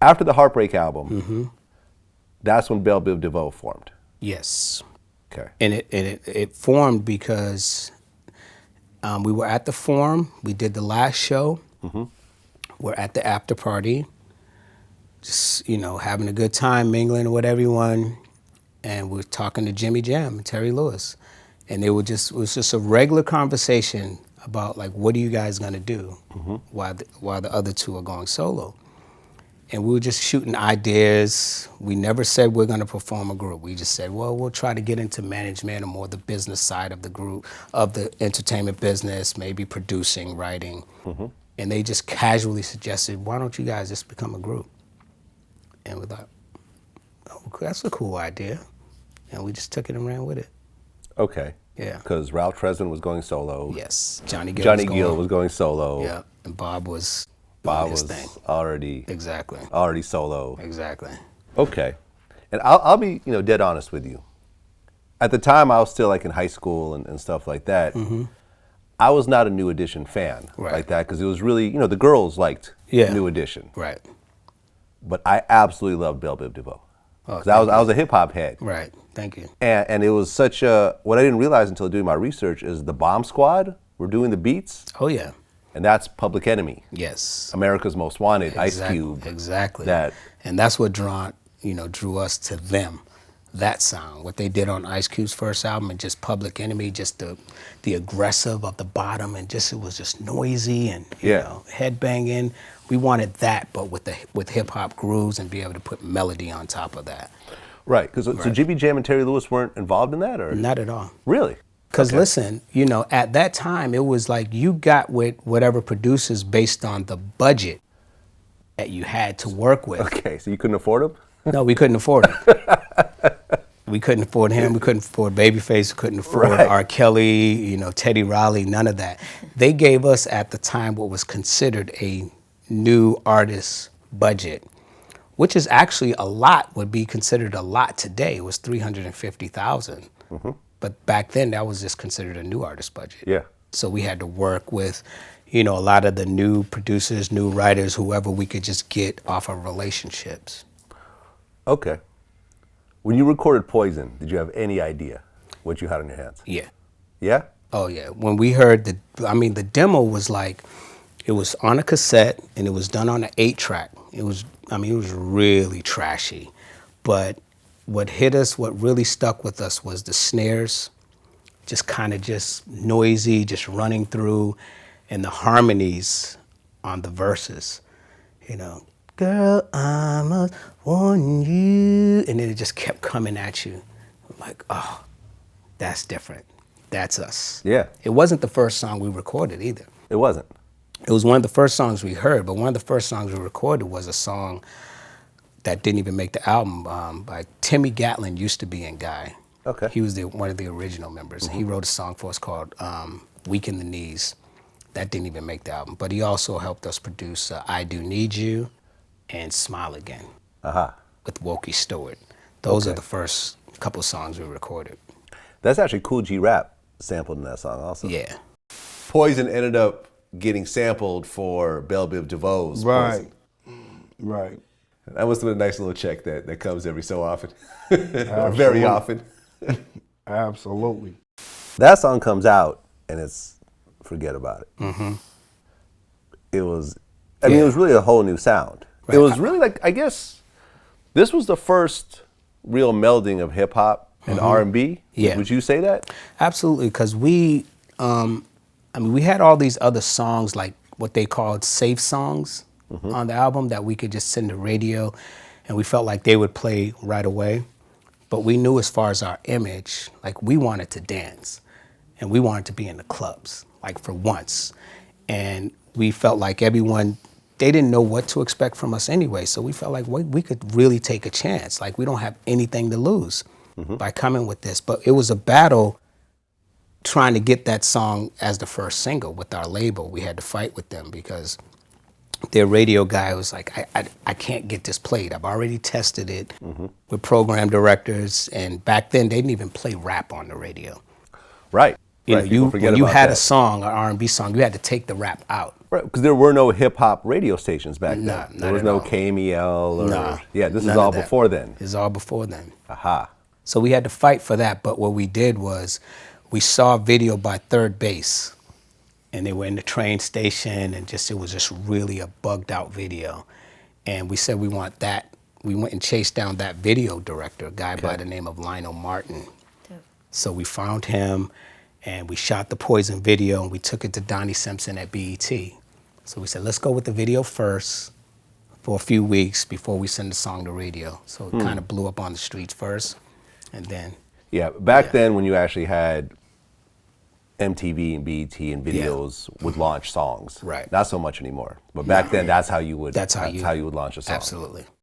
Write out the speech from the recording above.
After the Heartbreak album, that's when Bell Biv DeVoe formed. Yes. Okay. And it formed because we were at the Forum. We did the last show. We're at the after party, just, having a good time, mingling with everyone. And we're talking to Jimmy Jam and Terry Lewis. And it was just a regular conversation about, like, what are you guys going to do while the other two are going solo? And we were just shooting ideas. We never said we're going to perform a group. We just said, well, we'll try to get into management or more the business side of the group, of the entertainment business, maybe producing, writing. And they just casually suggested, why don't you guys just become a group? And we thought, oh, that's a cool idea. And we just took it and ran with it. Okay. Yeah. Because Ralph Tresvant was going solo. Yes. Johnny Gill was going solo. Yeah. And Bob was doing his thing. already solo. Exactly. Okay. And I'll be dead honest with you. At the time, I was still like in high school and stuff like that. I was not a New Edition fan like that because it was really, the girls liked New Edition. Right. But I absolutely loved Bell Biv DeVoe. Oh, I was a hip hop head. Right. Thank you. And it was such a, what I didn't realize until doing my research is the Bomb Squad were doing the beats. Oh, yeah. And that's Public Enemy. Yes. America's Most Wanted, Ice Cube. Exactly. And that's what drew us to them, that sound. What they did on Ice Cube's first album and just Public Enemy, just the aggressive of the bottom and just, it was just noisy and, head banging. We wanted that, but with hip hop grooves and be able to put melody on top of that. Right. So Jimmy Jam and Terry Lewis weren't involved in that, or? Not at all. Really? Because listen, at that time, it was like you got with whatever producers based on the budget that you had to work with. Okay, so you couldn't afford them? No, we couldn't afford him. We couldn't afford him. We couldn't afford Babyface. We couldn't afford R. Kelly, Teddy Riley, none of that. They gave us at the time what was considered a new artist budget, which is actually would be considered a lot today. It was $350,000. But back then, that was just considered a new artist budget. Yeah. So we had to work with, a lot of the new producers, new writers, whoever we could just get off of relationships. Okay. When you recorded Poison, did you have any idea what you had on your hands? Yeah. Yeah? Oh, yeah. When we heard the demo was like, it was on a cassette and it was done on an 8-track. It was really trashy. But what hit us, what really stuck with us was the snares, just kind of just noisy, just running through, and the harmonies on the verses. Girl, I must warn you. And then it just kept coming at you. I'm like, oh, that's different. That's us. Yeah. It wasn't the first song we recorded either. It wasn't. It was one of the first songs we heard, but one of the first songs we recorded was a song that didn't even make the album by Timmy Gatlin, used to be in Guy. Okay. He was one of the original members. He wrote a song for us called Weak in the Knees. That didn't even make the album, but he also helped us produce I Do Need You and Smile Again with Wokey Stewart. Those are the first couple songs we recorded. That's actually Cool G Rap sampled in that song also. Yeah. Poison ended up getting sampled for Bell Biv DeVoe's Poison. Right. That must have been a nice little check that comes every so often, or very often. Absolutely. That song comes out and it's forget about it. It was, it was really a whole new sound. Right. It was really like, I guess, this was the first real melding of hip hop and R&B. Yeah. Would you say that? Absolutely, because we had all these other songs, like what they called safe songs on the album that we could just send to radio, and we felt like they would play right away. But we knew as far as our image, like we wanted to dance, and we wanted to be in the clubs, like for once. And we felt like everyone, they didn't know what to expect from us anyway, so we felt like we could really take a chance. Like we don't have anything to lose by coming with this. But it was a battle trying to get that song as the first single with our label. We had to fight with them because their radio guy was like, I can't get this played. I've already tested it with program directors, and back then they didn't even play rap on the radio. Right. When you had a song, an R&B song, you had to take the rap out. Right, because there were no hip hop radio stations back then. Nah, There not was at no all. KMEL or Nah, yeah. This is none all of that. before then. It's all before then. Aha. So we had to fight for that. But what we did was we saw a video by Third Base, and they were in the train station, and it was just really a bugged out video. And we said we want that. We went and chased down that video director, a guy by the name of Lionel Martin. So we found him, and we shot the Poison video, and we took it to Donnie Simpson at BET. So we said, let's go with the video first for a few weeks before we send the song to radio. So it kind of blew up on the streets first, and then. Yeah, back then when you actually had MTV and BET and videos would launch songs. Right. Not so much anymore. But back then, that's how you would. That's how you would launch a song. Absolutely.